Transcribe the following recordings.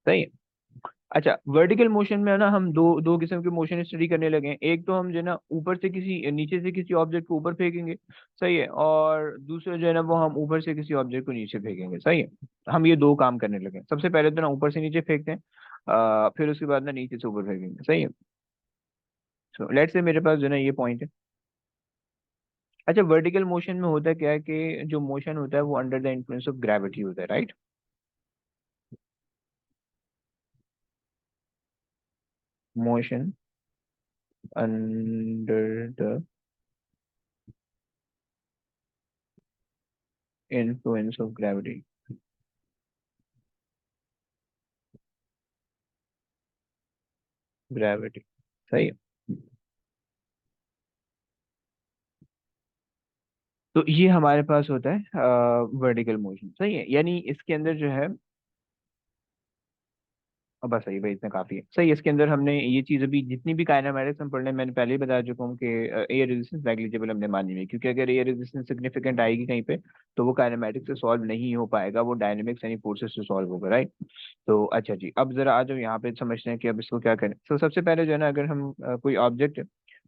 सही है। अच्छा, वर्टिकल मोशन में है ना, हम दो दो किस्म के मोशन स्टडी करने लगे हैं। एक तो हम जो है ना ऊपर से किसी, नीचे से किसी ऑब्जेक्ट को ऊपर फेंकेंगे, सही है, और दूसरा जो है ना वो हम ऊपर से किसी ऑब्जेक्ट को नीचे फेंकेंगे, सही है। हम ये दो काम करने लगे हैं। सबसे पहले तो ना ऊपर से नीचे फेंकते हैं, फिर उसके बाद ना नीचे से ऊपर फेंकेंगे, सही है। सो लेट्स से मेरे पास जो है ना ये पॉइंट है। अच्छा, वर्टिकल मोशन में होता क्या है कि जो मोशन होता है वो under the influence of gravity होता है, right. Motion under the influence of gravity, gravity, सही है। तो ये हमारे पास होता है वर्टिकल मोशन, सही है। यानी इसके अंदर जो है, बस सही भाई, इतना काफी है, सही है। इसके अंदर हमने ये चीज अभी जितनी भी काइनेमेटिक्स हम पढ़ रहे हैं, मैंने पहले ही बता चुका हूँ कि एयर रेजिस्टेंस नेग्लिजिबल हमने मानी हुई है, क्योंकि अगर एयर रेजिस्टेंस सिग्निफिकेंट आएगी कहीं पे तो वो काइनेमेटिक्स से सॉल्व नहीं हो पाएगा, वो डायनेमिक्स यानी फोर्सेस से सॉल्व होगा, राइट। तो अच्छा जी, अब जरा आ जाओ यहाँ पे समझते हैं कि अब इसको क्या करें। तो सबसे पहले जो है ना, अगर हम कोई ऑब्जेक्ट,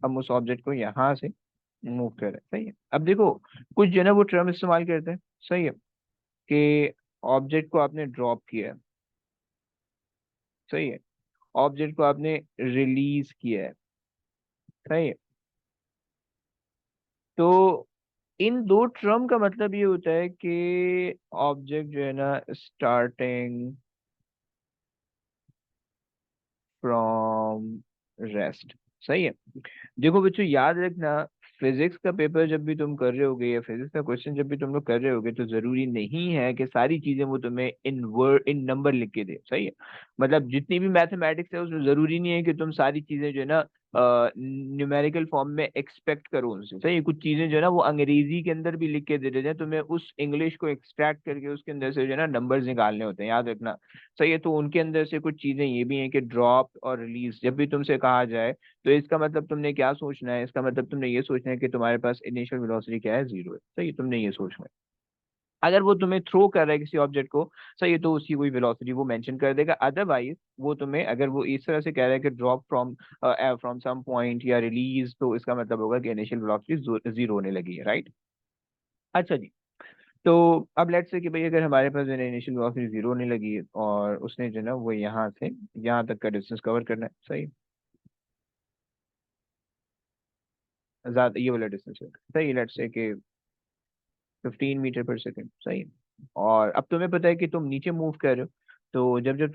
हम उस ऑब्जेक्ट को यहाँ से मूव करें, सही है। अब देखो, कुछ जो है ना वो टर्म इस्तेमाल करते हैं, सही है, कि ऑब्जेक्ट को आपने ड्रॉप किया है, सही है, ऑब्जेक्ट को आपने रिलीज किया है, सही है। तो इन दो टर्म का मतलब ये होता है कि ऑब्जेक्ट जो है ना स्टार्टिंग फ्रॉम रेस्ट, सही है। देखो बच्चों, याद रखना, फिजिक्स का पेपर जब भी तुम कर रहे होगे या फिजिक्स का क्वेश्चन जब भी तुम लोग कर रहे होगे, तो जरूरी नहीं है कि सारी चीजें वो तुम्हें इन वर्ड, इन नंबर लिख के दे, सही है। मतलब जितनी भी मैथमेटिक्स है उसमें जरूरी नहीं है कि तुम सारी चीजें जो है ना न्यूमेरिकल फॉर्म में एक्सपेक्ट करो उनसे, सही है। कुछ चीजें जो है ना वो अंग्रेजी के अंदर भी लिख के दे देते हैं, तुम्हें उस इंग्लिश को एक्सट्रैक्ट करके उसके अंदर से जो है ना नंबर्स निकालने होते हैं, याद रखना, सही है। तो उनके अंदर से कुछ चीजें ये भी हैं कि ड्रॉप और रिलीज जब भी तुमसे कहा जाए, तो इसका मतलब तुमने क्या सोचना है, इसका मतलब तुमने ये सोचना है कि तुम्हारे पास इनिशियल वेलोसिटी क्या है, जीरो है, सही है, तुमने ये सोचना है। अगर वो तुम्हें थ्रो कर रहा है किसी ऑब्जेक्ट को, सही है, तो उसकी कोई वेलोसिटी वो मेंशन कर देगा। अदरवाइज वो तुम्हें, अगर वो इस तरह से कह रहा है कि drop from from some point या रिलीज, तो इसका मतलब होगा कि इनिशियल वेलोसिटी जीरो होने लगी है, राइट। अच्छा जी, तो अब लेट्स से कि भाई अगर हमारे पास जो है इनिशियल वेलोसिटी जीरो होने लगी है और उसने जो है ना वो यहाँ से यहाँ तक का डिस्टेंस कवर करना है, सही, ज्यादा ये वाला डिस्टेंस है, सही, लेट्स से कि 15 मीटर पर सेकेंड, सही। और अब तुम्हें पता है कि तुम नीचे मूव कर रहे हो, तो जब जब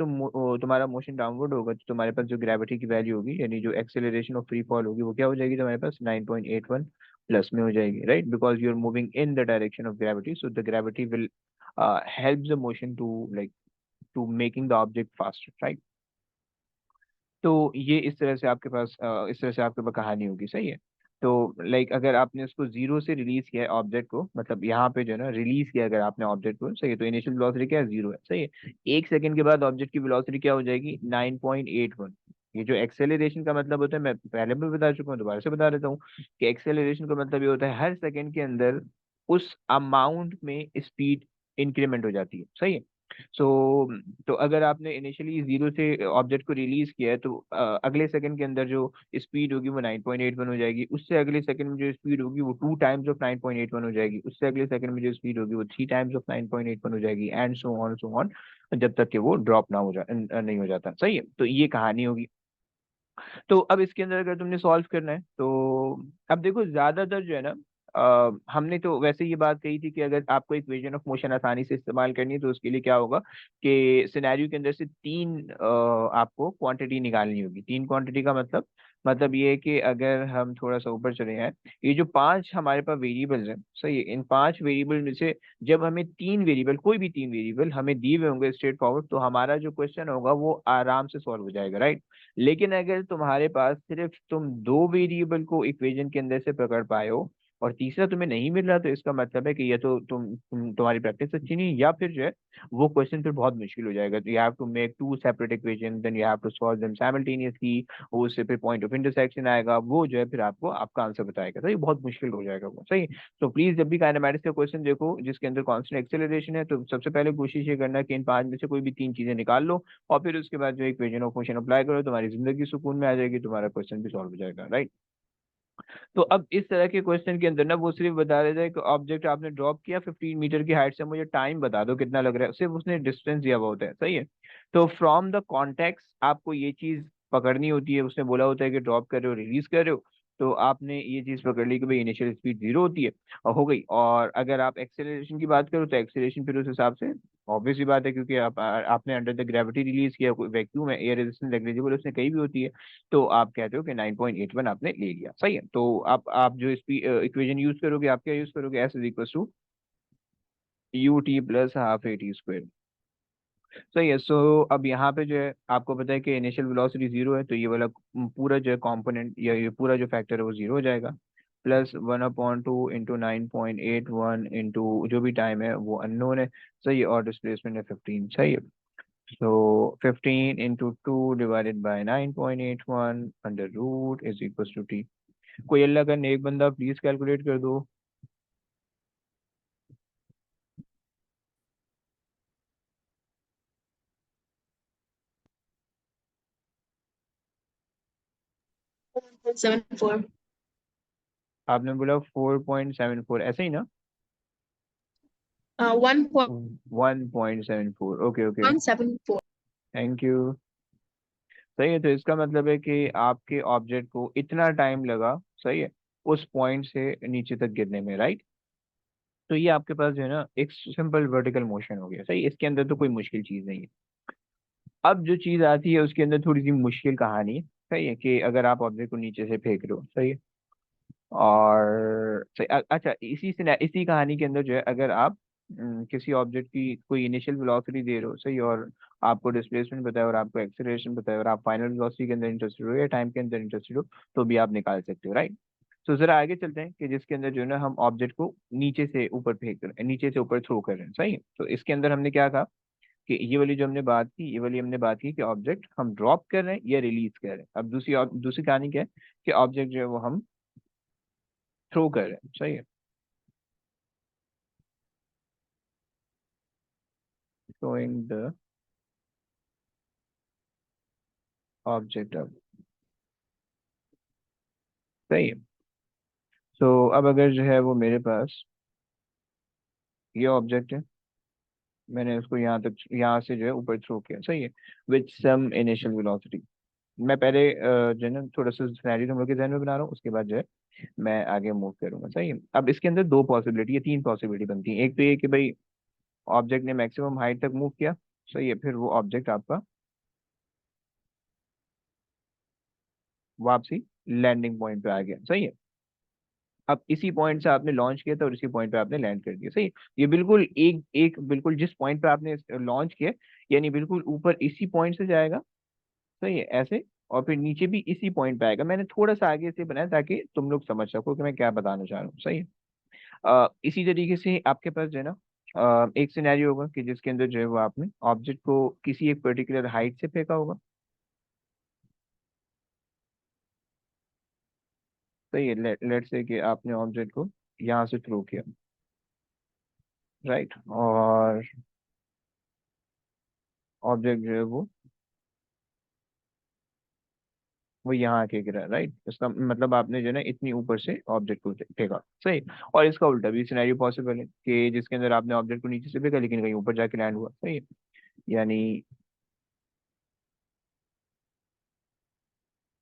तुम्हारा मोशन डाउनवर्ड होगा तो तुम्हारे पास जो ग्रेविटी की वैल्यू होगी, यानी जो एक्सेलरेशन ऑफ फ्री फॉल होगी, वो क्या हो जाएगी तुम्हारे पास, 9.81 प्लस में हो जाएगी, right, because you are moving in the direction of gravity, so the gravity will help the motion to like to making the object fast, right. तो ये इस तरह से आपके पास इस तरह से आपके पास कहानी होगी, सही है। तो लाइक अगर आपने उसको जीरो से रिलीज किया है ऑब्जेक्ट को, मतलब यहाँ पे जो है ना रिलीज किया अगर आपने ऑब्जेक्ट को, सही है, तो इनिशियल वेलोसिटी क्या है, जीरो है, सही है। 1 सेकंड के बाद ऑब्जेक्ट की वेलोसिटी क्या हो जाएगी, 9.81। ये जो एक्सेलरेशन का मतलब होता है, मैं पहले भी बता चुका हूँ, दोबारा से बता देता हूँ, कि एक्सेलरेशन का मतलब ये होता है हर सेकंड के अंदर उस अमाउंट में स्पीड इंक्रीमेंट हो जाती है, सही है। सो तो अगर आपने इनिशियली जीरो से ऑब्जेक्ट को रिलीज किया है, तो अगले सेकंड के अंदर जो स्पीड होगी वो 9.81 हो जाएगी, उससे अगले सेकंड में जो स्पीड होगी वो 2 टाइम्स ऑफ 9.81 हो जाएगी, उससे अगले सेकंड में जो स्पीड होगी वो 3 टाइम्स ऑफ 9.81 हो जाएगी, एंड सो ऑन, जब तक कि वो ड्रॉप ना हो नहीं हो जाता, सही है। तो ये कहानी होगी। तो अब इसके अंदर अगर तुमने सॉल्व करना है, तो अब देखो ज्यादातर जो है ना, हमने तो वैसे ये बात कही थी कि अगर आपको इक्वेशन ऑफ मोशन आसानी से इस्तेमाल करनी है, तो उसके लिए क्या होगा कि सिनेरियो के अंदर से तीन आपको क्वांटिटी निकालनी होगी। तीन क्वांटिटी का मतलब ये है कि अगर हम थोड़ा सा ऊपर चले जाएं, ये जो पांच हमारे पास वेरिएबल्स हैं, सही है, इन पांच वेरिएबल में से जब हमें तीन वेरिएबल, कोई भी तीन वेरिएबल हमें दिए हुए होंगे स्ट्रेट फॉरवर्ड, तो हमारा जो क्वेश्चन होगा वो आराम से सॉल्व हो जाएगा, राइट। लेकिन अगर तुम्हारे पास सिर्फ तुम दो वेरिएबल को इक्वेशन के अंदर से पकड़ पाए हो, और तीसरा तुम्हें नहीं मिल रहा, तो इसका मतलब है कि ये तो तुम्हारी प्रैक्टिस अच्छी नहीं, या फिर जो है वो क्वेश्चन फिर बहुत मुश्किल हो जाएगा। तो you have to make two separate equation, then you have to solve them simultaneously, उससे फिर पॉइंट ऑफ इंटरसेक्शन आएगा, वो जो है फिर आपको आपका आंसर बताएगा। तो ये बहुत मुश्किल हो जाएगा वो, सही। तो प्लीज जब भी काइनेमेटिक्स का क्वेश्चन देखो जिसके अंदर कांस्टेंट एक्सेलरेशन है, तो सबसे पहले कोशिश ये करना कि इन पांच में से कोई भी तीन चीजें निकाल लो, और फिर उसके बाद जो इक्वेशन ऑफ मोशन अप्लाई करो, तुम्हारी जिंदगी सुकून में आ जाएगी, तुम्हारा क्वेश्चन भी सॉल्व हो जाएगा, राइट। तो अब इस तरह के क्वेश्चन के अंदर ना वो सिर्फ बता देता है कि ऑब्जेक्ट आपने ड्रॉप किया 15 मीटर की हाइट से, मुझे टाइम बता दो कितना लग रहा है, सिर्फ उसने डिस्टेंस दिया हुआ होता है, सही है। तो फ्रॉम द कॉन्टेक्स्ट आपको ये चीज पकड़नी होती है, उसने बोला होता है कि ड्रॉप कर रहे हो रिलीज कर रहे हो, तो आपने ये चीज पकड़ ली कि भाई इनिशियल स्पीड 0 होती है और हो गई। और अगर आप एक्सेलरेशन की बात करो तो एक्सेलरेशन फिर उस हिसाब से ऑब्वियस सी बात है, क्योंकि आपने अंडर द ग्रेविटी रिलीज किया, कोई वैक्यूम है, एयर रेजिस्टेंस नेग्लिजिबल उसने कहीं भी होती है, तो आप कहते हो कि 9.81 आपने ले लिया, सही है। तो आप जो इस इक्वेशन यूज करोगे, आप क्या यूज करोगे, s is equal to u t plus half a t square, सही है। सो अब यहाँ पे जो है आपको पता है कि इनिशियल वेलोसिटी 0 है, तो ये वाला पूरा जो है कंपोनेंट या ये पूरा जो फैक्टर है वो 0 हो जाएगा, प्लस 1/2 इंटू 9.81 इंटू जो भी टाइम है वो अननोन है, सही है, और डिस्प्लेसमेंट है 15, सही है। So 15 into 2 divided by 9.81 under root is equal to t. कोई अल्लाह का नेक बंदा प्लीज कैलकुलेट कर दो। 74. आपने बोला 4.74, ऐसे ही ना? 1.74, ओके ओके, 1.174. Thank you. सही है, तो इसका मतलब है कि आपके ऑब्जेक्ट को इतना टाइम लगा, सही है, उस पॉइंट से नीचे तक गिरने में, राइट। तो ये आपके पास जो है ना एक सिंपल वर्टिकल मोशन हो गया, सही, इसके अंदर तो कोई मुश्किल चीज नहीं है। अब जो चीज आती है उसके अंदर थोड़ी सी मुश्किल कहानी है, सही है, कि अगर आप ऑब्जेक्ट को नीचे से फेंक रहे हो, सही है, और सही, अच्छा, इसी कहानी के अंदर जो है अगर आप किसी ऑब्जेक्ट की कोई इनिशियल वेलोसिटी दे रहे हो, सही, और आपको डिस्प्लेसमेंट बताए और आपको एक्सेलरेशन बताए और आप फाइनल वेलोसिटी के अंदर इंटरेस्टेड हो या टाइम के अंदर इंटरेस्टेड हो, तो भी आप निकाल सकते हो, राइट। तो जरा आगे चलते हैं कि जिसके अंदर जो है ना हम ऑब्जेक्ट को नीचे से ऊपर फेंक रहे हैं, नीचे से ऊपर थ्रो कर रहे हैं, सही है। तो इसके अंदर हमने क्या कहा कि ये वाली जो हमने बात की, ये वाली हमने बात की कि ऑब्जेक्ट हम ड्रॉप कर रहे हैं या रिलीज कर रहे हैं। अब दूसरी कहानी क्या है कि ऑब्जेक्ट जो है वो हम थ्रो कर रहे हैं, सही है, throwing the object up, सही है। तो अब अगर जो है वो मेरे पास ये ऑब्जेक्ट है, मैंने उसको यहाँ तक, यहाँ से जो है ऊपर थ्रो किया, सही है, विथ सम इनिशियल वेलोसिटी। मैं पहले जो है ना थोड़ा सा सिनेरियो तुम लोग के जहन में बना रहा हूँ, उसके बाद जो है मैं आगे मूव करूंगा, सही है। अब इसके अंदर दो पॉसिबिलिटी या तीन पॉसिबिलिटी बनती है। एक तो ये कि भाई ऑब्जेक्ट ने मैक्सिमम हाइट तक मूव किया, सही है, फिर वो ऑब्जेक्ट आपका वापसी लैंडिंग पॉइंट पे आ गया, सही है। अब इसी पॉइंट से आपने लॉन्च किया था और इसी पॉइंट पे आपने लैंड कर दिया, सही। ये बिल्कुल एक एक बिल्कुल जिस पॉइंट पे आपने लॉन्च किया, यानी बिल्कुल ऊपर इसी पॉइंट से जाएगा, सही है, ऐसे, और फिर नीचे भी इसी पॉइंट पे आएगा। मैंने थोड़ा सा आगे से बनाया ताकि तुम लोग समझ सको कि मैं क्या बताना चाह रहा हूँ, सही है। इसी तरीके से आपके पास जो है ना एक सिनेरियो होगा कि जिसके अंदर जो है वो आपने ऑब्जेक्ट को किसी एक पर्टिकुलर हाइट से फेंका होगा, सही है। लेट से कि आपने ऑब्जेक्ट को यहाँ से थ्रो किया, राइट, और ऑब्जेक्ट जो है वो यहाँ आके गिरा, राइट। इसका मतलब आपने जो है ना इतनी ऊपर से ऑब्जेक्ट को फेंका, सही। और इसका उल्टा भी सिनेरियो पॉसिबल है कि जिसके अंदर आपने ऑब्जेक्ट को नीचे से फेंका लेकिन कहीं ऊपर जाके लैंड हुआ, सही है। यानी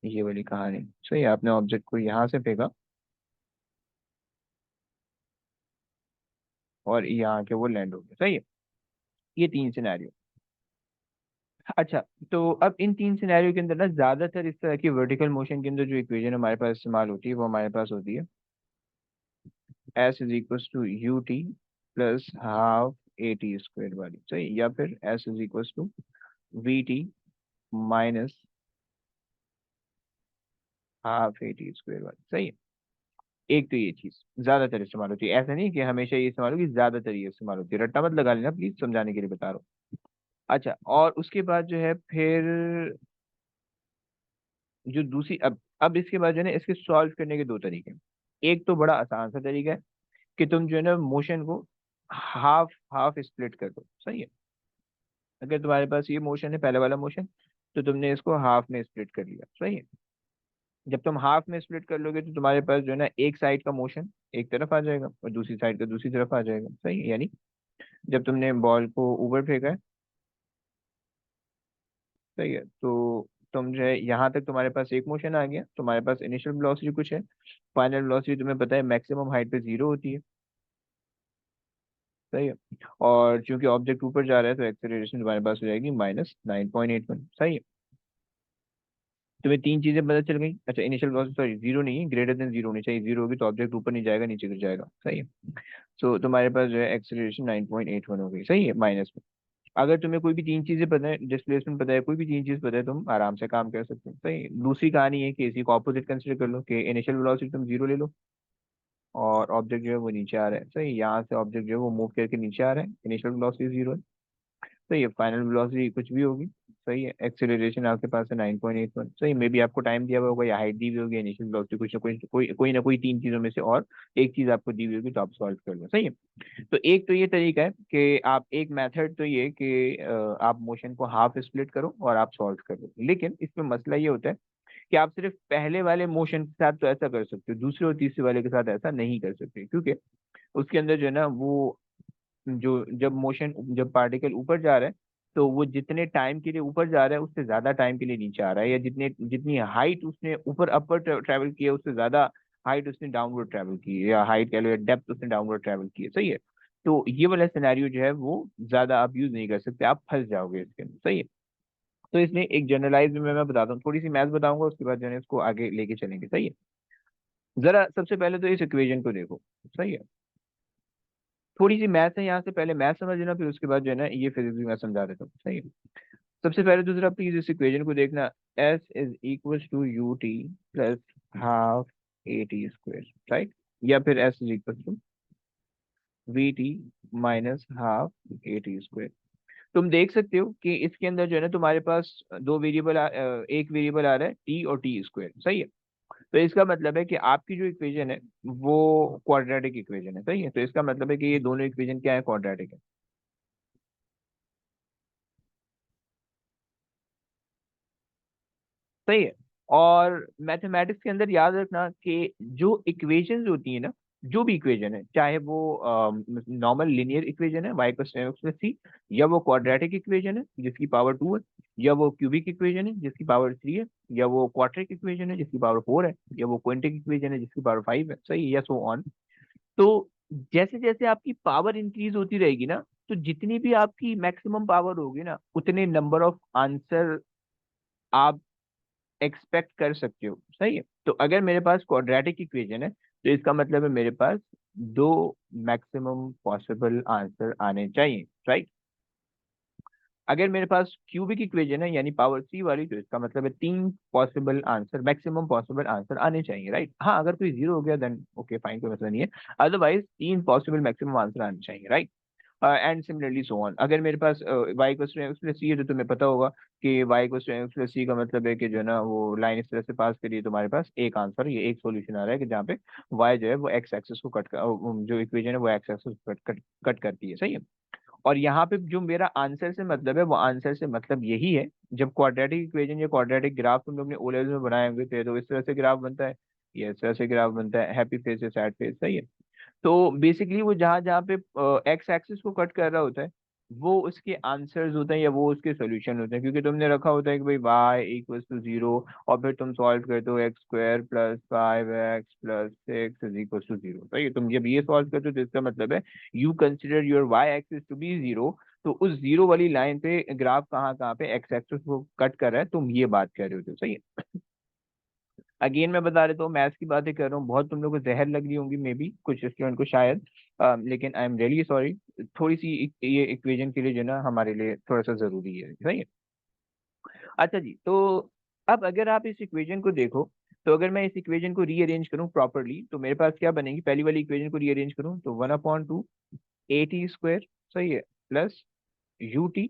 ये वाली कहानी, सही है, आपने ऑब्जेक्ट को यहाँ से फेंका और यहाँ के वो लैंड हो गया, सही है। ये तीन सिनेरियो। अच्छा, तो अब इन तीन सिनेरियो के अंदर ना ज्यादातर इस तरह की वर्टिकल मोशन के अंदर जो इक्वेशन हमारे पास इस्तेमाल होती है वो हमारे पास होती है s is equal to u t plus half a t square वाली, सही, या फिर s is equal to v t minus half a t square वाली, सही है। एक तो ये चीज ज्यादातर इस्तेमाल होती है, ऐसा नहीं कि हमेशा ये इस्तेमाल होगी, ज्यादातर ये इस्तेमाल होती है, रट्टा मत लगा लेना प्लीज, समझाने के लिए बता रहा हूँ। अच्छा, और उसके बाद जो है फिर जो दूसरी, अब इसके बाद जो है ना, इसके सॉल्व करने के दो तरीके हैं। एक तो बड़ा आसान सा तरीका है कि तुम जो है ना मोशन को हाफ हाफ स्प्लिट कर दो, सही है। अगर तुम्हारे पास ये मोशन है, पहले वाला मोशन, तो तुमने इसको हाफ में स्प्लिट कर लिया, सही है। जब तुम हाफ में स्प्लिट कर लोगे तो तुम्हारे पास जो है ना एक साइड का मोशन एक तरफ आ जाएगा और दूसरी साइड का दूसरी तरफ आ जाएगा, सही है। यानी जब तुमने बॉल को ऊपर फेंका है, सही है, तो तुम जो है यहाँ तक तुम्हारे पास एक मोशन आ गया, तुम्हारे पास इनिशियल वेलोसिटी कुछ है, फाइनल वेलोसिटी तुम्हें पता है मैक्सिमम हाइट पे 0 होती है, सही है। और चूंकि ऑब्जेक्ट ऊपर जा रहा है तो एक्सेलरेशन तुम्हारे पास हो जाएगी -9.81, सही है। तुम्हें तीन चीजें पता चल गई। अच्छा, इनिशियल वेलोसिटी सॉरी 0 नहीं है, ग्रेटर देन 0 होनी चाहिए, 0 होगी तो ऑब्जेक्ट ऊपर नहीं जाएगा, नीचे गिर जाएगा, सही है। सो तुम्हारे पास जो है एक्सेलरेशन 9.81 हो गई, सही है, माइनस में। अगर तुम्हें कोई भी तीन चीजें पता है, डिस्प्लेसमेंट पता है, कोई भी तीन चीज पता है, तुम आराम से काम कर सकते हो, सही है। दूसरी कहानी है कि इसी को ऑपोजिट कंसिडर कर लो कि इनिशियल वेलोसिटी तुम 0 ले लो और ऑब्जेक्ट जो है वो नीचे आ रहा है, सही, यहाँ से ऑब्जेक्ट जो है वो मूव करके नीचे आ रहा है, इनिशियल वेलोसिटी 0 है, सही है। फाइनल वेलोसिटी कुछ भी होगी, सही है। एक्सेलरेशन आपके पास है 9.81, सही। मे बी आपको टाइम दिया हुआ होगा या हाइट दी हुई होगी, इनिशियल वेलोसिटी कुछ ना कुछ, कोई ना कोई तीन चीजों में से और एक चीज आपको दी हुई होगी, तो आप सॉल्व कर लो, सही है। तो एक तो ये तरीका है कि आप, एक मेथड तो ये कि आप मोशन को हाफ स्प्लिट करो और आप सॉल्व करो, लेकिन इसमें मसला ये होता है कि आप सिर्फ पहले वाले मोशन के साथ तो ऐसा कर सकते हो, दूसरे और तीसरे वाले के साथ ऐसा नहीं कर सकते, क्योंकि उसके अंदर जो है ना वो, जो जब मोशन, जब पार्टिकल ऊपर जा रहा है, तो वो जितने टाइम के लिए ऊपर जा रहा है उससे ज्यादा टाइम के लिए नीचे आ रहा है, या जितने जितनी हाइट उसने ऊपर अपर ट्रेवल किया उससे ज्यादा हाइट उसने डाउनवर्ड ट्रेवल की है, या हाइट कह लो या डेप्थ उसने डाउनवर्ड ट्रेवल की है, सही है। तो ये वाला सिनेरियो जो है वो ज्यादा आप यूज नहीं कर सकते, आप फंस जाओगे इसके अंदर, सही है। तो इसलिए एक जनरलाइज में मैं बताता हूँ, थोड़ी सी मैथ बताऊंगा, उसके बाद जो है इसको आगे लेके चलेंगे, सही है। जरा सबसे पहले तो इस इक्वेशन को देखो, सही है। थोड़ी सी मैथ है यहाँ से, पहले मैथ समझ लेना, फिर उसके बाद जो है ना ये फिजिक्स भी मैं समझा देता हूँ, सही है। सबसे पहले तो जरा प्लीज इस इक्वेशन को देखना, s is equal to u t plus half a t square, right, या फिर s is equal to v t minus half a t square. तुम देख सकते हो कि इसके अंदर जो है ना तुम्हारे पास दो वेरिएबल, एक वेरिएबल आ रहा है टी और टी स्क्वेयर, सही है। तो इसका मतलब है कि आपकी जो इक्वेशन है वो क्वाड्रेटिक इक्वेशन है, सही है। तो इसका मतलब है कि ये दोनों इक्वेशन क्या है, क्वाड्रेटिक है, सही है। और मैथमेटिक्स के अंदर याद रखना कि जो इक्वेशंस होती है ना, जो भी इक्वेशन है, चाहे वो नॉर्मल लिनियर इक्वेशन है y plus m x plus c, या वो क्वाड्रेटिक इक्वेशन है जिसकी पावर 2 है, या वो क्यूबिक इक्वेशन है जिसकी पावर 3 है, या वो क्वाड्रिक इक्वेशन है जिसकी पावर 4 है, या वो क्वांटिक इक्वेशन है जिसकी पावर 5 है, सही है, या सो ऑन। तो जैसे जैसे आपकी पावर इंक्रीज होती रहेगी ना, तो जितनी भी आपकी मैक्सिमम पावर होगी ना, उतने नंबर ऑफ आंसर आप एक्सपेक्ट कर सकते हो, सही है। तो अगर मेरे पास क्वाड्रेटिक इक्वेशन है तो इसका मतलब है मेरे पास दो मैक्सिमम पॉसिबल आंसर आने चाहिए, राइट। अगर मेरे पास क्यूबिक इक्वेशन है यानी पावर 3 वाली, तो इसका मतलब है तीन possible answer, maximum possible answer आने चाहिए, राइट। हाँ, अगर कोई जीरो हो गया देन ओके फाइन, कोई मतलब नहीं है, अदरवाइज तीन पॉसिबल मैक्सिमम आंसर आने चाहिए, right. And similarly so on. अगर मेरे पास y equals to x plus c है, तो तुम्हें पता होगा कि y equals to x plus c का मतलब है कि जो है ना वो लाइन इस तरह से पास करिए, तुम्हारे पास एक आंसर, ये एक सॉल्यूशन आ रहा है कि जहाँ पे y जो है वो एक्स एक्सिस को कट कर, जो इक्वेशन है वो एक्स एक्सिस को कट करती है, सही है। और यहाँ पे जो मेरा आंसर से मतलब है, वो आंसर से मतलब यही है, जब क्वाड्रेटिक इक्वेशन या क्वाड्रेटिक ग्राफ तुम लोग ने ओ लेवल में बनाए होंगे तो इस तरह से ग्राफ बनता है, ये इस तरह से ग्राफ बनता है, हैप्पी फेस से सैड फेस, सही है। तो बेसिकली वो जहाँ जहाँ पे एक्स एक्सिस को कट कर रहा होता है, वो उसके आंसर्स होते हैं या वो उसके सॉल्यूशन होते हैं, क्योंकि तुमने रखा होता है कि भाई वाई इक्वल्स टू 0, और फिर तुम सॉल्व करते हो x square plus 5x plus 6 is equals to 0, तो ये तुम जब ये सॉल्व करते हो तो इसका मतलब है you consider your y axis to be 0। तो उस जीरो वाली लाइन पे ग्राफ कहाँ कहाँ पे एक्स एक्सिस को कट कर रहा है, तुम ये बात कर रहे हो, तो सही है। अगेन मैं बता देता हूँ, मैथ्स की बातें कर रहा हूँ, बहुत तुम लोग को जहर लग रही होंगी मे बी कुछ स्टूडेंट को शायद, लेकिन आई एम रियली सॉरी। थोड़ी सी ये इक्वेशन के लिए जो है ना हमारे लिए थोड़ा सा जरूरी है, सही है। अच्छा जी, तो अब अगर आप इस इक्वेशन को देखो, तो अगर मैं इस इक्वेशन को रीअरेंज करूं प्रॉपरली तो मेरे पास क्या बनेगी, पहली वाली इक्वेशन को रीअरेंज करूं तो 1/2 AT², सही है, plus UT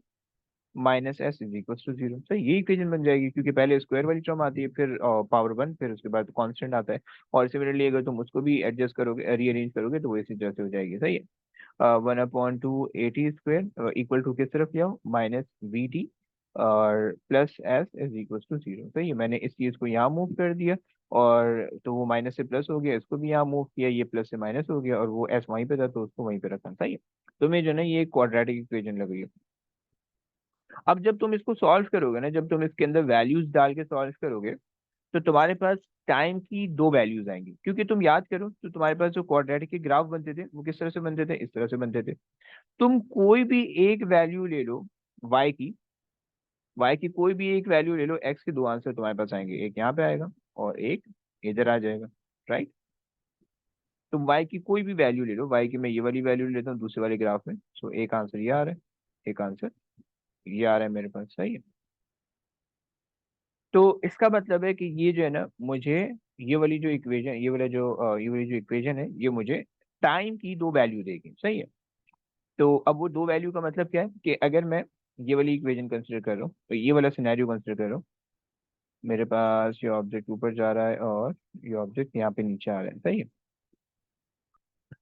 minus s is equal to 0। तो ये इक्वेशन बन जाएगी, क्योंकि पहले स्क्वायर वाली टर्म आती है, फिर पावर 1, फिर उसके बाद कांस्टेंट आता है। और सिमिलरली अगर तुम उसको भी एडजस्ट करोगे, रीअरेंज करोगे, तो वो इसी तरह से हो जाएगी, सही है। 1/2 AT² इक्वल टू किस तरफ ले आओ, माइनस VT और plus s is equal to 0। सही है, मैंने इस चीज को यहाँ मूव कर दिया, और तो वो माइनस से प्लस हो गया, इसको भी यहाँ मूव किया, ये प्लस से माइनस हो गया, और वो एस वहीं पे था तो उसको वहीं पे रखा, सही है। तो मैं जो है ना ये क्वाड्रेटिक इक्वेशन लग रही है। अब जब तुम इसको सॉल्व करोगे ना, जब तुम इसके अंदर वैल्यूज डाल के सॉल्व करोगे, तो तुम्हारे पास टाइम की दो वैल्यूज आएंगी, क्योंकि तुम याद करो तो तुम्हारे पास जो क्वाड्रेटिक के ग्राफ बनते थे वो किस तरह से बनते थे, इस तरह से बनते थे। तुम कोई भी एक वैल्यू ले लो, y की, y की कोई भी एक वैल्यू ले लो, x के दो आंसर तुम्हारे पास आएंगे, एक यहाँ पे आएगा और एक इधर आ जाएगा, राइट। तुम y की कोई भी वैल्यू ले लो, y की मैं ये वाली वैल्यू लेता हूँ दूसरे वाले ग्राफ में, सो एक आंसर ये आ रहा है, एक आंसर ये आ रहा है मेरे पास, सही है। तो इसका मतलब है कि ये जो है ना मुझे, ये वाली जो इक्वेशन, ये वाली जो इक्वेशन है, ये मुझे टाइम की दो वैल्यू देगी, सही है। तो अब वो दो वैल्यू का मतलब क्या है कि अगर मैं ये वाली इक्वेशन कंसिडर कर रहा हूँ, तो ये वाला सिनेरियो कंसिडर कर रहा हूँ, मेरे पास ये ऑब्जेक्ट ऊपर जा रहा है और ये ऑब्जेक्ट यहाँ पे नीचे आ रहा है, सही है।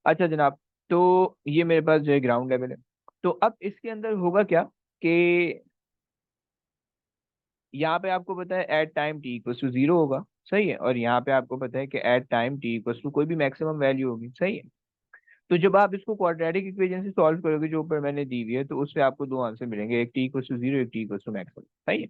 अच्छा जनाब, तो ये मेरे पास जो है ग्राउंड लेवल है। तो अब इसके अंदर होगा क्या कि यहाँ पे आपको पता है at time t equal to 0 होगा, सही है, और यहाँ पे आपको पता है कि at time t equal to कोई भी मैक्सिमम वैल्यू होगी, सही है। तो जब आप इसको क्वाड्रेटिक इक्वेशन से सॉल्व करोगे जो ऊपर मैंने दी हुई है, तो उससे आपको दो आंसर मिलेंगे, एक टी इक्वल टू 0, एक टी इक्वल टू मैक्सिमम, सही है।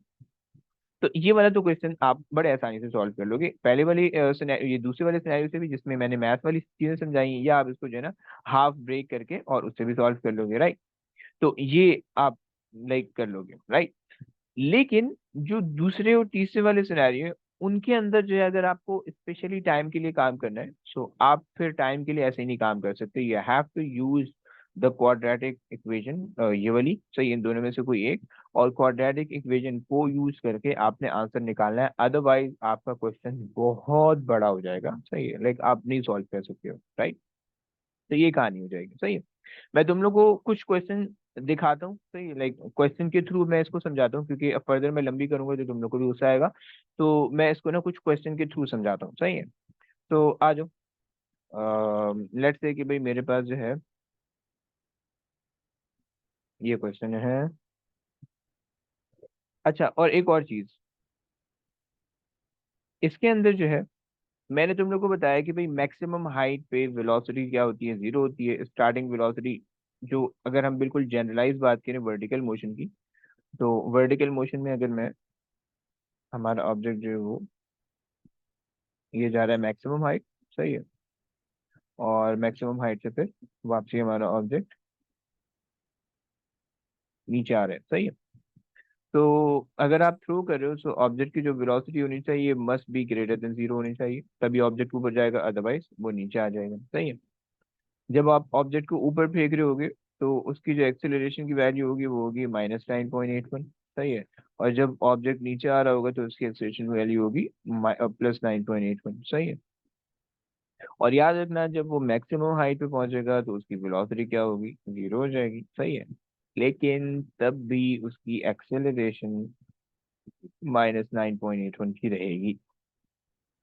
तो ये वाला तो क्वेश्चन आप बड़े आसानी से सॉल्व कर लोगे, पहले वाली ये दूसरे वाले सिनेरियो से भी जिसमें मैंने मैथ वाली चीजें समझाई हैं, या आप इसको जो है ना हाफ ब्रेक करके और उससे भी सॉल्व कर लोगे, राइट। तो ये आप लाइक कर लोगे, राइट। लेकिन जो दूसरे और तीसरे वाले सिनेरियो है, उनके अंदर जो है अगर आपको स्पेशली टाइम के लिए काम करना है, सो आप फिर टाइम के लिए ऐसे ही नहीं काम कर सकते, you have to use the quadratic equation, ये वाली, सही, इन दोनों में से कोई एक। और क्वाड्रेटिक इक्वेशन को यूज करके आपने आंसर निकालना है, अदरवाइज आपका क्वेश्चन बहुत बड़ा हो जाएगा, सही है, लाइक आप नहीं सॉल्व कर सकते हो, राइट। तो ये कहानी हो जाएगी, सही है। मैं तुम लोग को कुछ क्वेश्चन दिखाता हूँ, सही, लाइक क्वेश्चन के थ्रू मैं इसको समझाता हूँ, क्योंकि अब फर्दर मैं लंबी करूंगा तो तुम लोग को भी गुस्सा आएगा। तो मैं इसको ना कुछ क्वेश्चन के थ्रू समझाता हूँ, सही है। तो आ जाओ, लेट्स से कि भाई मेरे पास जो है ये क्वेश्चन है। अच्छा, और एक और चीज, इसके अंदर जो है मैंने तुम लोग को बताया कि भाई मैक्सिमम हाइट पे वेलोसिटी क्या होती है, 0 होती है, स्टार्टिंग वेलोसिटी। जो अगर हम बिल्कुल जनरलाइज बात करें वर्टिकल मोशन की, तो वर्टिकल मोशन में अगर मैं, हमारा ऑब्जेक्ट जो है वो ये जा रहा है मैक्सिमम हाइट, सही है, और मैक्सिमम हाइट से फिर वापसी हमारा ऑब्जेक्ट नीचे आ रहा है, सही है। तो अगर आप थ्रो कर रहे हो तो ऑब्जेक्ट की जो वेलोसिटी होनी चाहिए मस्ट बी ग्रेटर देन 0 होनी चाहिए, तभी ऑब्जेक्ट ऊपर जाएगा, अदरवाइज वो नीचे आ जाएगा, सही है। जब आप ऑब्जेक्ट को ऊपर फेंक रहे होगे, तो उसकी जो एक्सेलरेशन की वैल्यू होगी वो होगी -9.81, सही है। और जब ऑब्जेक्ट नीचे आ रहा होगा तो उसकी एक्सेलरेशन वैल्यू होगी +9.81, सही है। और याद रखना जब वो मैक्सिमम हाइट पे पहुंचेगा तो उसकी वेलोसिटी क्या होगी, 0 हो जाएगी, सही है। लेकिन तब भी उसकी एक्सेलरेशन -9.81 की रहेगी,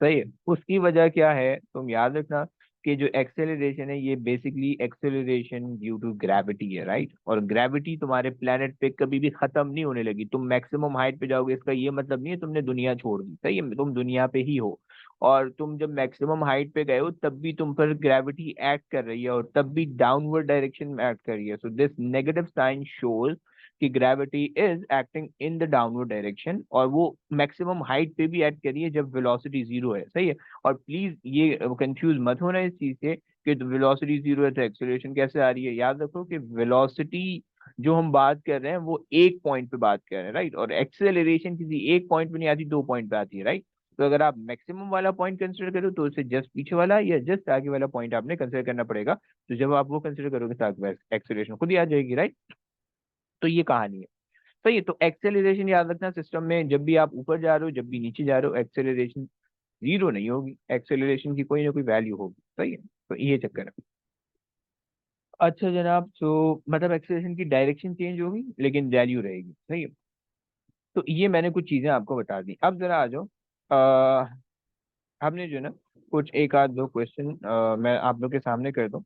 सही है। उसकी वजह क्या है तुम याद रखना, कि जो एक्सेलरेशन है ये basically acceleration due to gravity है, राइट। और ग्रेविटी तुम्हारे प्लेनेट पे कभी भी खत्म नहीं होने लगी, तुम मैक्सिमम हाइट पे जाओगे इसका ये मतलब नहीं है तुमने दुनिया छोड़ दी, सही है, तुम दुनिया पे ही हो। और तुम जब मैक्सिमम हाइट पे गए हो तब भी तुम पर ग्रेविटी एक्ट कर रही है, और तब भी डाउनवर्ड डायरेक्शन में एक्ट कर रही है, so this negative sign shows कि gravity is acting in the downward direction, और वो मैक्सिमम हाइट पे भी एक्ट करी है जब वेलोसिटी 0 है, सही है। और प्लीज ये कंफ्यूज मत होना इस चीज से कि वेलोसिटी 0 है तो एक्सेलरेशन कैसे आ रही है। याद रखो कि वेलोसिटी जो हम बात कर रहे हैं वो एक पॉइंट पे बात कर रहे हैं, राइट, और एक्सेलरेशन किसी एक पॉइंट पे नहीं आती, दो पॉइंट पे आती है, राइट। तो अगर आप मैक्सिमम वाला पॉइंट कंसिडर करो तो उससे जस्ट पीछे वाला या जस्ट आगे वाला पॉइंट आपने कंसिडर करना पड़ेगा, तो जब आप वो कंसिडर करोगे तो आपके पास एक्सेलरेशन खुद ही आ जाएगी, राइट। तो ये कहानी है, सही है। तो एक्सेलरेशन याद रखना, सिस्टम में जब भी आप ऊपर जा रहे हो, जब भी नीचे जा रहे हो, एक्सेलरेशन जीरो नहीं होगी, एक्सेलरेशन की कोई ना कोई वैल्यू होगी, सही है। तो ये चक्कर है। अच्छा जनाब, तो मतलब एक्सेलरेशन की डायरेक्शन चेंज होगी लेकिन वैल्यू रहेगी, सही है। तो ये मैंने कुछ चीजें आपको बता दी। अब जरा आ जाओ, हमने जो है ना कुछ एक आध दो क्वेश्चन मैं आप लोग के सामने कर दूं,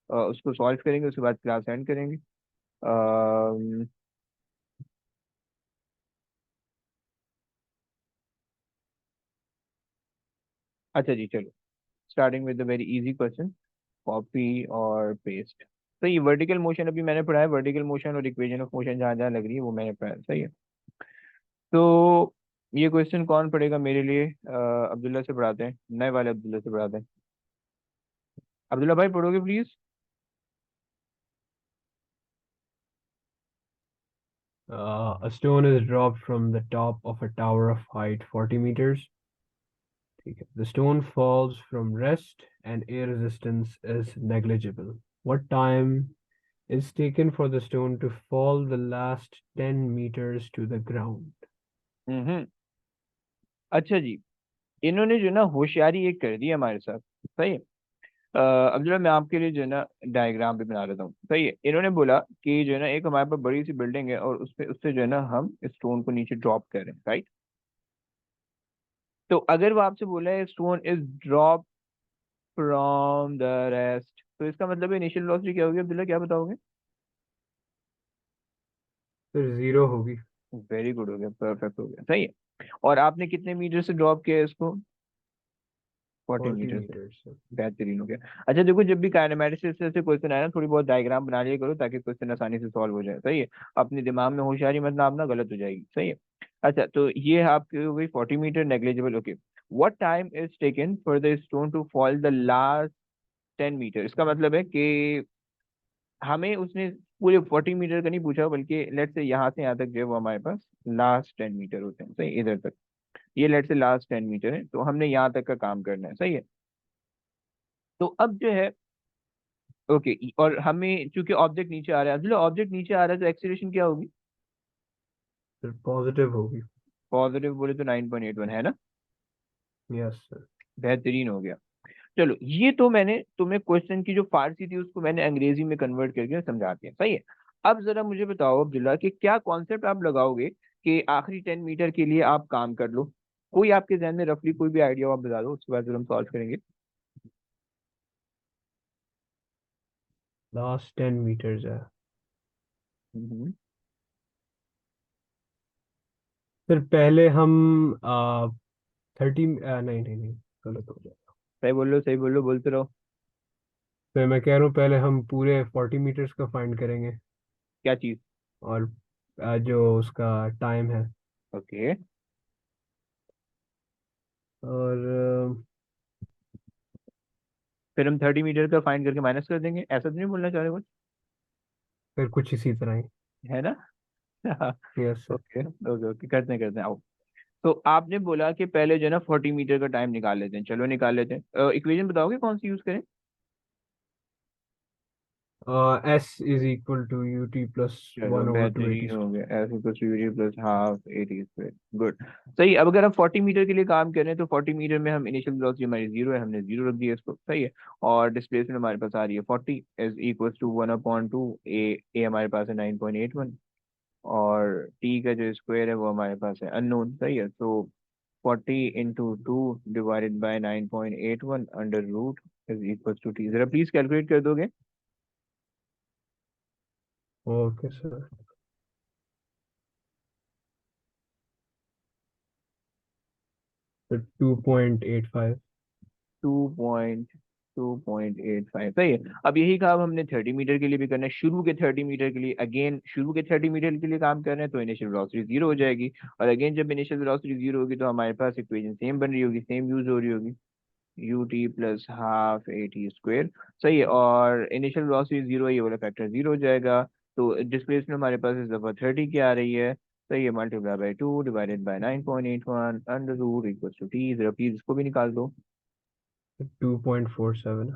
उसको सॉल्व करेंगे, उसके बाद क्लास एंड करेंगे। अ, अच्छा जी चलो, starting with the very easy question, copy और पेस्ट। तो ये वर्टिकल मोशन अभी मैंने पढ़ा है, वर्टिकल मोशन और इक्वेशन ऑफ मोशन जहाँ जहाँ लग रही है वो मैंने पढ़ा है, सही है। तो ये क्वेश्चन कौन पढ़ेगा मेरे लिए? अब्दुल्ला से पढ़ाते हैं, नए वाले अब्दुल्ला से पढ़ाते हैं। अब्दुल्ला भाई पढ़ोगे please? A stone is dropped from the top of a tower of height 40 meters. ठीक है. The stone falls from rest and air resistance is negligible. What time is taken for the stone to fall the last 10 meters to the ground? हम्म। अच्छा जी, इन्होंने जो ना होशियारी एक कर दी है हमारे साथ, सही है। अब्दुल्ला मैं आपके लिए जो है ना डायग्राम भी बना देता हूँ, सही है। इन्होंने बोला कि जो है ना एक हमारे पास बड़ी सी बिल्डिंग है और उसपे उससे जो है ना हम स्टोन को नीचे ड्रॉप कर रहे हैं, राइट। तो अगर वो आपसे बोला है stone is drop from the rest, तो इसका मतलब इनिशियल वेलोसिटी क्या होगी अब्दुल्ला, क्या बताओगे? फिर जीरो होगी. वेरी गुड, हो गया, परफेक्ट हो गया, सही है। और आपने कितने मीटर से ड्रॉप किया है इसको? 40 40 मीटर से। meters. बेहतरीन हो गया। अच्छा देखो, जब भी काइनेमेटिक्स से क्वेश्चन आए ना, थोड़ी बहुत डायग्राम बना लिया करो ताकि क्वेश्चन आसानी से सॉल्व हो जाए, सही है। अपने दिमाग में होशियारी मत नापना, गलत हो जाएगी, सही है। अच्छा तो ये आपकी हो गई 40 metre negligible, okay. What time is taken for the stone to fall the last 10 metre? इसका मतलब है कि हमें उसने पूरे 40 मीटर का नहीं पूछा, बल्कि लेट से यहाँ से यहाँ तक जो है वो हमारे पास लास्ट 10 मीटर होते हैं, सही, इधर तक। ये लेट से लास्ट 10 मीटर है, तो हमने यहाँ तक का काम करना है, सही है। तो अब जो है, ओके, और हमें चूंकि ऑब्जेक्ट नीचे आ रहा है, चलो ऑब्जेक्ट नीचे आ रहा है तो एक्सीलरेशन क्या होगी? फिर पॉजिटिव होगी. पॉजिटिव बोले तो 9.81 है ना। Yes sir. बेहतरीन हो गया। चलो ये तो मैंने तुम्हें क्वेश्चन की जो फारसी थी उसको मैंने अंग्रेजी में कन्वर्ट करके समझा दिया, सही है। अब जरा मुझे बताओ अब्दुल्ला कि क्या कॉन्सेप्ट आप लगाओगे कि आखिरी 10 मीटर के लिए आप काम कर लो? कोई आपके जहन में रफली कोई भी आइडिया हो आप बता दो, उसके बाद फिर हम सॉल्व करेंगे। लास्ट 10 meters है. हम्म। फिर पहले हम 30, नहीं नहीं नहीं, गलत हो जाए. सही बोल लो, सही बोल लो, बोलते रहो। फिर मैं कह रहा हूँ पहले हम पूरे 40 meters का फाइंड करेंगे. क्या चीज? और जो उसका टाइम है. ओके। और फिर हम 30 मीटर का फाइंड करके माइनस कर देंगे, ऐसा तो नहीं बोलना चाह रहे कुछ? फिर कुछ इसी तरह ही. है ना? Yes sir. Okay okay okay, करते हैं आओ। तो आपने बोला कि पहले जो है ना 40 मीटर का टाइम निकाल लेते हैं, चलो निकाल लेते हैं। इक्वेशन बताओगे कौन सी यूज करें? S is equal to u t plus चलो 1/280. बेहतरीन हो गया, f equal to u t plus half a t square, good. सही, अब अगर हम 40 मीटर के लिए काम करें तो 40 मीटर में हम इनिशियल वेलोसिटी हमारी जीरो है, हमने जीरो रख दिया इसको, सही है। और डिस्प्लेसमेंट हमारे पास आ रही है 40 इज इक्वल टू 1/2, ए हमारे पास है 9.81, और टी का जो स्क्वायर है वो हमारे पास है अननोन, सही है। तो 40 into 2 / 9.81 under root is equal to t. जरा प्लीज कैलकुलेट कर दोगे? Okay sir. तो 2.85. 2.85, सही है। अब यही काम हमने 30 मीटर के लिए भी करना है, शुरू के 30 मीटर के लिए। अगेन शुरू के 30 मीटर के लिए काम कर रहे हैं तो इनिशियल वेलोसिटी जीरो हो जाएगी। और अगेन जब इनिशियल वेलोसिटी जीरो होगी तो हमारे पास इक्वेशन सेम बन रही होगी, सेम यूज हो रही होगी, you t plus half a t square, सही है। और इनिशियल वेलोसिटी जीरो, ये वाला फैक्टर जीरो हो जाएगा। तो डिस्प्लेसमेंट हमारे पास इस दफा 30 की आ रही है, सही है, multiply by 2 divided by 9.81 under root equal to t. जरा प्लीज इसको भी निकाल दो। 2.47.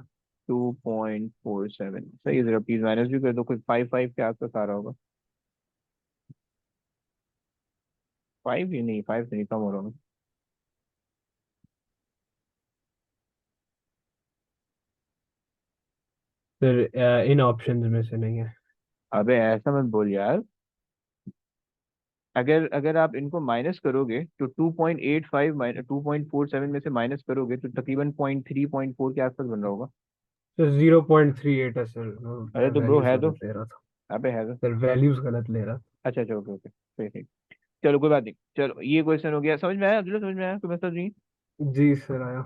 2.47, सही है। जरा प्लीज माइनस भी कर दो, कुछ 5 के आसपास आ रहा होगा। 5 ही नहीं, 5 से नहीं कम हो रहा होगा। फिर इन ऑप्शंस में से नहीं है। अबे ऐसा मत बोल यार। अगर अगर आप इनको माइनस करोगे तो 2.85 माइनस 2.47 में से माइनस करोगे तो तकरीबन 0.3 0.4 के आसपास बन रहा होगा। तो 0.38 है सर, अरे मैं तो ब्रो वैल्यूज है तो। गलत ले रहा था। अबे है तो। सर वैल्यूज गलत ले रहा था। अच्छा अच्छा, ओके ओके, सही सही। चलो कोई बात नहीं, चलो ये क्वेश्चन हो गया, समझ में आया अब्दुल्ला, समझ में आया, कोई मतलब नहीं। जी सर आया।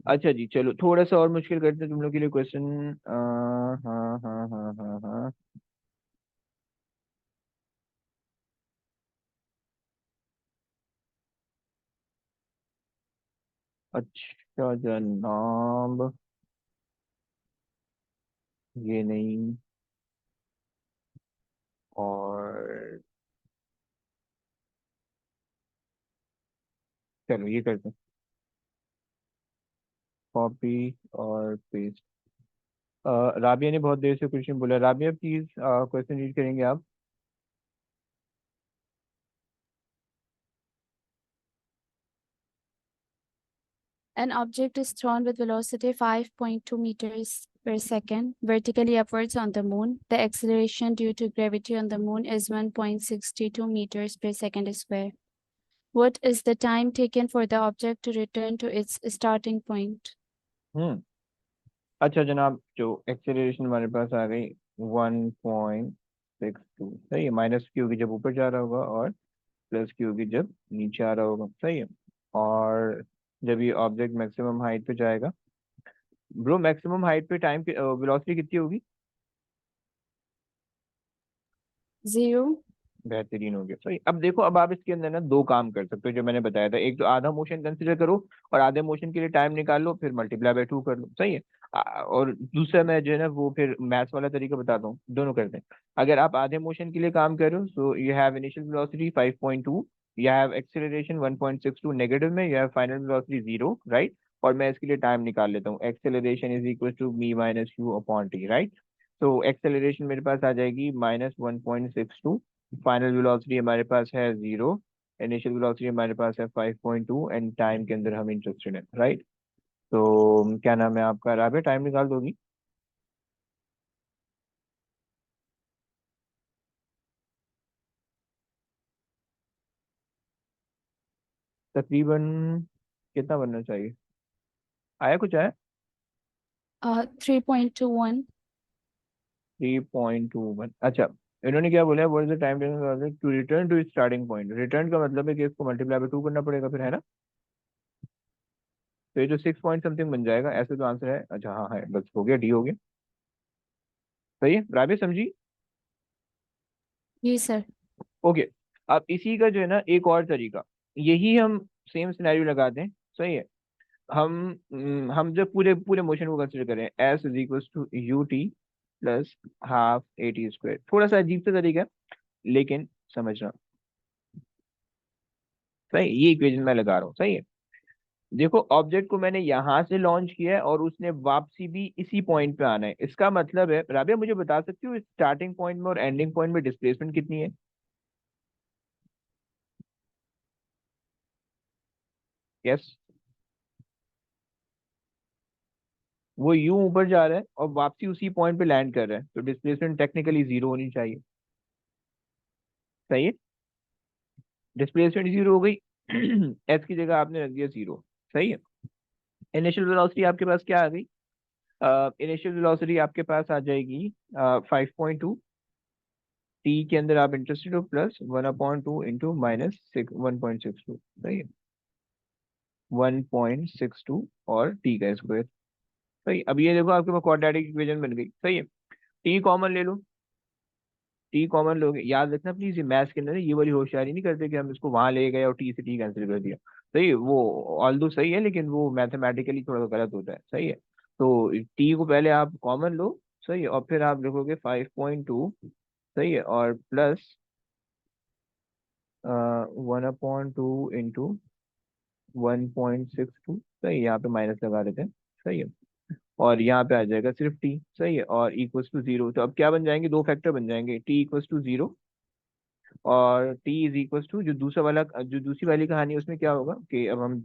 अच्छा जी, चलो थोड़ा सा और मुश्किल करते हैं तुम लोग के लिए क्वेश्चन। हाँ हाँ हाँ हाँ हाँ। अच्छा जनाब, ये नहीं, और चलो ये करते हैं, कॉपी और पेस्ट। राबिया ने बहुत देर से क्वेश्चन बोला, राबिया प्लीज क्वेश्चन रीड करेंगे आप। An object is thrown with velocity 5.2 meters per second vertically upwards on the moon. The acceleration due to gravity on the moon is 1.62 meters per second square. What is the time taken for the object to return to its starting point? हम्म। अच्छा जनाब, जो acceleration हमारे पास आ गई 1.62, सही है, minus की होगी जब ऊपर जा रहा होगा, और प्लस की होगी जब नीचे आ रहा होगा, सही है। और जब ये ऑब्जेक्ट मैक्सिमम हाइट पे जाएगा, ब्रो मैक्सिमम हाइट पे टाइम की वेलोसिटी कितनी होगी? 0. बेहतरीन हो गया, सही। अब देखो, अब आप इसके अंदर ना दो काम कर सकते हो जो मैंने बताया था, एक तो आधा मोशन कंसिडर करो और आधे मोशन के लिए टाइम निकाल लो, फिर मल्टीप्लाई बाय 2 कर लो, सही है। और दूसरा मैं जो है ना वो फिर मैथ्स वाला तरीका बताता हूँ, दोनों करते हैं। अगर आप आधे मोशन के लिए काम कर रहे हो, so you have initial velocity 5.2, you have acceleration 1.62, negative में you have final velocity 0, right. और मैं इसके लिए टाइम निकाल लेता हूँ, acceleration is equal to me minus u upon t, right. तो एक्सेलरेशन मेरे पास आ जाएगी -1.62, फाइनल वेलोसिटी हमारे पास है 0, इनिशियल वेलोसिटी हमारे पास है 5.2, एंड टाइम के अंदर हम इंटरेस्टेड हैं, राइट। तो क्या नाम है आपका, राबे टाइम निकाल दोगी? तकरीबन कितना बनना चाहिए? आया कुछ आया? 3.21. 3.21, अच्छा। इन्होंने क्या बोला है, what is the time to return to starting point. Return का मतलब है कि इसको मल्टीप्लाई बाय 2 करना पड़ेगा फिर, है ना। तो ये जो 6 पॉइंट समथिंग बन जाएगा, ऐसे तो आंसर है। अच्छा हाँ है, बस हो गया, डी हो गया। सही है, राबे समझी? Yes, sir. ओके। अब इसी का जो है ना एक और तरीका, यही हम सेम सिनेरियो लगाते हैं, सही है। हम जब पूरे पूरे मोशन को कंसिडर करें, s is equal to u t plus half a t square, थोड़ा सा अजीब सा तरीका है, लेकिन समझना, सही। ये इक्वेशन मैं लगा रहा हूँ, सही है। देखो ऑब्जेक्ट को मैंने यहाँ से लॉन्च किया है और उसने वापसी भी इसी पॉइंट पे आना है, इसका मतलब है, राबिया मुझे बता सकती हो स्टार्टिंग पॉइंट में और एंडिंग पॉइंट में डिस्प्लेसमेंट कितनी है? यस। वो यूं ऊपर जा रहा है और वापसी उसी पॉइंट पे लैंड कर रहा है, तो डिस्प्लेसमेंट टेक्निकली जीरो होनी चाहिए, सही है। डिस्प्लेसमेंट जीरो हो गई। एस की जगह आपने रख दिया जीरो, सही है। इनिशियल वेलोसिटी आपके पास क्या आ गई? इनिशियल वेलोसिटी आपके पास आ जाएगी 5.2, टी के अंदर आप इंटरेस्टेड हो, प्लस 1/2 इंटू माइनस 1.62, सही है। 1.62 और टी का स्क्वायर, सही। अब ये देखो आपके पास क्वाड्रेटिक इक्वेशन बन गई, सही है। टी कॉमन ले लो, टी कॉमन लोगे, याद रखना प्लीज, ये मैथ्स के अंदर ये वाली होशियारी नहीं करते कि हम इसको वहां ले गए और टी से टी कैंसिल कर दिया, सही है। वो ऑल्दो सही है, लेकिन वो मैथमेटिकली थोड़ा सा गलत होता है, सही है। तो टी को पहले आप कॉमन लो, सही है, और फिर आप लिखोगे 5.2, सही है, और प्लस 1/2 इंटू 1.62, सही है, यहाँ पे माइनस लगा देते हैं, सही है। और यहाँ पे आ जाएगा सिर्फ टी, सही है, और इक्वल्स टू जीरो। तो अब क्या बन जाएंगे, दो फैक्टर बन जाएंगे, टी इक्वल्स टू जीरो और टी इज इक्वल्स टू, जो दूसरा वाला जो दूसरी वाली कहानी है उसमें क्या होगा कि अब हम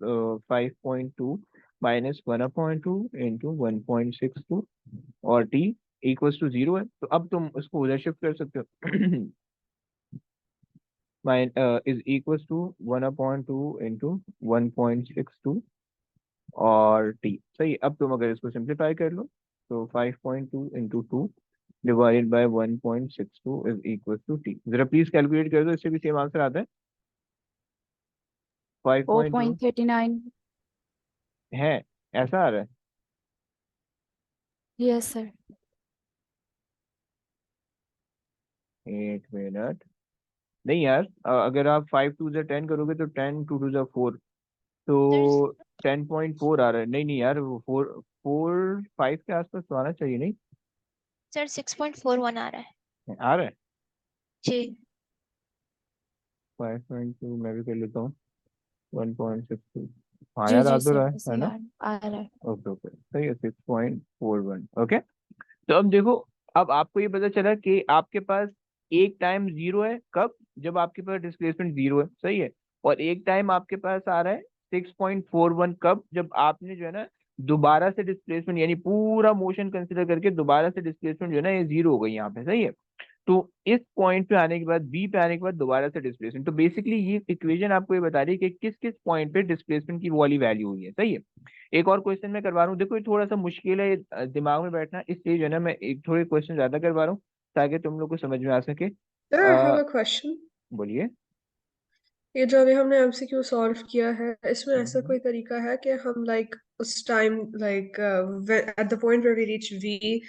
5.2 माइनस 1/2 इंटू 1.62 और टी इक्वल्स टू 0 है, तो अब तुम उसको उधर शिफ्ट कर सकते हो। Mine is equals to 1/2 into 1.62 और टी। सही है। अब तुम अगर इसको सिंप्लीफाई कर लो तो 5.2 into 2 divided by 1.62 is equal to t. जरा प्लीज कैलकुलेट कर दो, इससे भी सेम आंसर आता है। 5.2 4.39. है, ऐसा आ रहा है। Yes, sir. एक मिनट, नहीं यार, अगर आप 5 2 10 करोगे तो 10 2 2 4, सर तो 10.4 आ रहा है। नहीं नहीं यार, वो 4 4 5 के आसपास तो आना चाहिए, नहीं? सर 6.41 आ रहा है आ रहा है। जी। 5.2 मैं भी कर लेता हूँ, 1.62। हाँ जी यार, आ जी तो सर, रहा है ऐसे ना? आ रहा है. ओके ओके, सही है, 6.41। ओके, तो अब देखो, अब आपको ये पता चला कि आपके पास एक टाइम जीरो है, कब? जब आपके पास डिस्प्लेसमेंट जीरो है, सही है। और एक टाइम आपके पास आ रहा है 6.41, कब? जब आपने जो है ना दोबारा से डिस्प्लेसमेंट, यानी पूरा मोशन कंसिडर करके दोबारा से डिस्प्लेसमेंट जो है ना ये जीरो हो गई यहाँ पे, सही है। तो इस पॉइंट पे आने के बाद, बी पे आने के बाद दोबारा से डिस्प्लेसमेंट, तो बेसिकली ये इक्वेशन आपको ये बता रही है कि किस किस पॉइंट पे डिस्प्लेसमेंट की वो वाली वैल्यू हुई है, सही है। एक और क्वेश्चन मैं करवा रहा हूँ, देखो ये थोड़ा सा मुश्किल है, ये दिमाग में बैठना, इसलिए जो है ना मैं एक थोड़े क्वेश्चन ज्यादा करवा रहा हूँ ताकि तुम लोग को समझ में आ सके। Sir, I have a question. बोलिए। ये जो अभी हमने एमसीक्यू सॉल्व किया है, इसमें ऐसा हम्म कोई तरीका है कि हम उस time at the point where we reach v,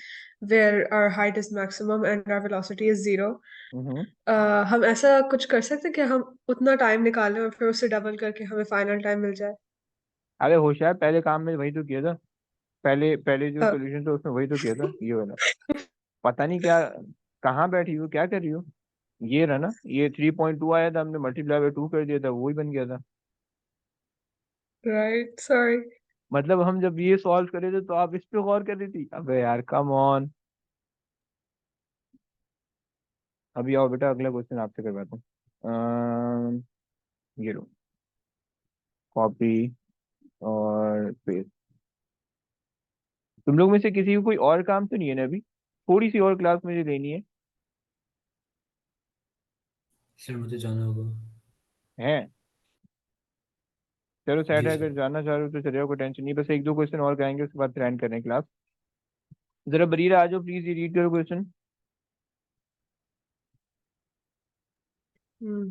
where our height is maximum and our velocity is 0, हम्म। हम ऐसा कुछ कर सकते हैं कि हम उतना टाइम निकालें और फिर उससे डबल करके हमें फाइनल टाइम मिल जाए? अरे होशियार, पहले काम में वही तो किया था। पहले पहले जो हाँ. सोल्यूशन था उसमें वही तो किया था, ये वाला। पता नहीं क्या, कहाँ बैठी हो, क्या कर रही हो? ये रहा ना, ये 3.2 आया था, हमने मल्टीप्लाई बाय 2 कर दिया था, वही बन गया था। Right, sorry. मतलब हम जब ये सॉल्व करे थे तो आप इस पे गौर कर रही थी? अबे यार, कम ऑन। अभी आओ बेटा, अगला क्वेश्चन आपसे करवाता हूँ। ये लो, कॉपी और पेस्ट। तुम लोग में से किसी को कोई और काम तो नहीं है ना अभी? थोड़ी सी और क्लास मुझे लेनी है। सर मुझे जाना होगा। है, चलो सेट जी है, सर। अगर जाना चाह रहे हो तो चले जाओ, कोई टेंशन नहीं, बस एक दो क्वेश्चन और कराएंगे, उसके बाद फिर एंड करें क्लास। जरा बरीरा आ जाओ प्लीज, ये रीड करो क्वेश्चन। Hmm.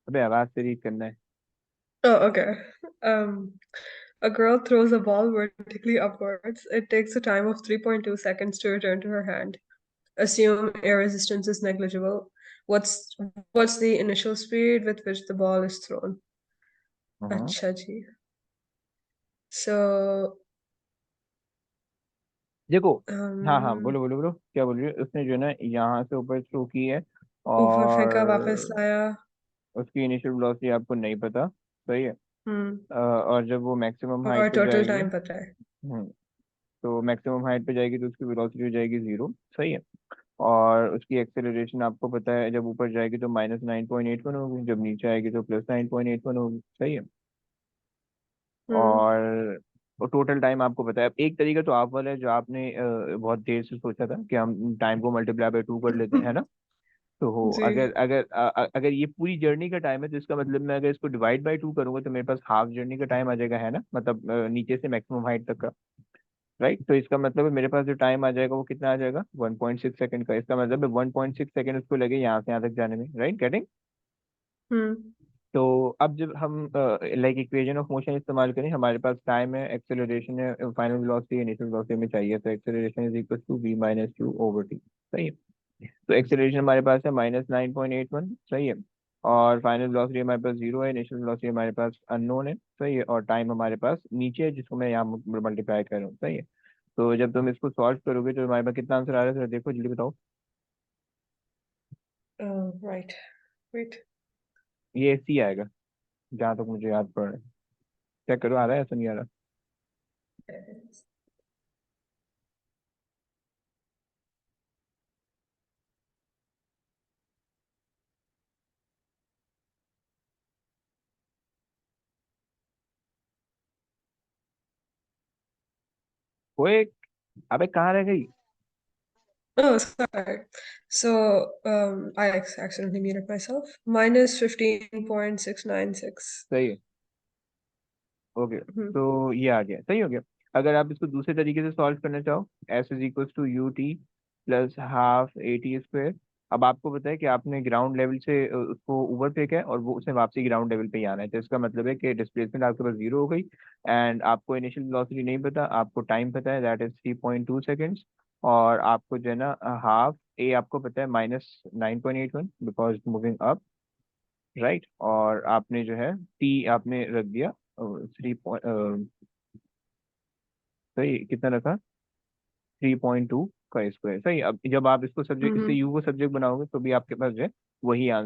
अबे आवाज से रीड करना है। Oh, okay. Um, a girl throws a ball vertically upwards. It takes a time of 3.2 seconds to return to her hand. Assume air resistance is negligible. What's what's the initial speed with which the ball is thrown? हाँ अच्छा जी. So, देखो, हाँ हाँ, um, बोलो बोलो बोलो, क्या बोल रही है? उसने जो है ना यहाँ से ऊपर थ्रो की है, ऊपर फेंका, वापस और लाया. उसकी इनिशियल वेलोसिटी आपको नहीं पता, सही है। हम्म. और जब वो मैक्सिमम और हाइट पे टोटल जाएगी, टाइम पता है. तो मैक्सिमम हाइट पे जाएगी तो उसकी वेलोसिटी हो जाएगी 0, सही है। और उसकी एक्सेलरेशन आपको पता है, जब ऊपर जाएगी तो -9.81 होगी, जब नीचे आएगी तो +9.81 होगी, सही है। हम्म. और टोटल टाइम आपको पता है। अब एक तरीका तो आप वाला है जो आपने बहुत देर से सोचा था कि हम टाइम को मल्टीप्लाई बाय 2 कर लेते हैं, है ना? तो हो, जी. अगर ये पूरी जर्नी का टाइम है तो इसका मतलब मैं अगर इसको डिवाइड बाय 2 करूंगा तो मेरे पास हाफ जर्नी का टाइम आ जाएगा, है ना? मतलब नीचे से मैक्सिमम हाइट तक का, राइट? तो इसका मतलब है मेरे पास जो टाइम आ जाएगा वो कितना आ जाएगा? 1.6 सेकंड का। इसका मतलब है 1.6 सेकंड उसको लगे यहाँ से यहाँ तक जाने में, राइट? गेटिंग? हम्म. तो अब जब हम लाइक इक्वेशन ऑफ मोशन इस्तेमाल करें, हमारे पास टाइम है, एक्सेलरेशन है, फाइनल वेलोसिटी, इनिशियल वेलोसिटी में चाहिए, तो acceleration is equal to v minus u over t, सही है। तो एक्सेलरेशन हमारे पास है -9.81, सही है। और फाइनल वेलोसिटी हमारे पास 0 है, इनिशियल वेलोसिटी हमारे पास अननोन है, सही है। और टाइम हमारे पास नीचे है, जिसको मैं यहाँ मल्टीप्लाई कर रहा हूँ, सही है। तो जब तुम इसको सॉल्व करोगे तो हमारे पास कितना आंसर आ रहा है, सर देखो जल्दी बताओ। Right. Wait. ये सी आएगा, जहाँ तक मुझे याद पड़ रहा है। चेक करो, आ रहा है ऐसा नहीं आ रहा? ओए अबे कहाँ रह गई? Oh, sorry. So, I accidentally muted myself. Minus 15.696. सही है, ओके। Mhm. तो ये आ गया, सही हो गया। अगर आप इसको दूसरे तरीके से सॉल्व करना चाहो, s is equal to u t plus half a t square. अब आपको पता है कि आपने ग्राउंड लेवल से उसको ऊपर फेंका है और वो उसने वापसी ग्राउंड लेवल पे ही आना है, तो इसका मतलब है कि डिस्प्लेसमेंट आपके पास जीरो हो गई। एंड आपको इनिशियल वेलोसिटी नहीं पता, आपको टाइम पता है, दैट इज 3.2 सेकेंड्स। और आपको जो है ना हाफ ए आपको पता है -9.81 बिकॉज मूविंग अप, राइट। और आपने जो है टी आपने रख दिया 3 सही, कितना रखा? 3.2 का स्क्वायर, सही। अब जब आप इसको सब्जेक्ट, इससे Mhm. यू को सब्जेक्ट बनाओगे तो भी आपके पास जो है वही आंसर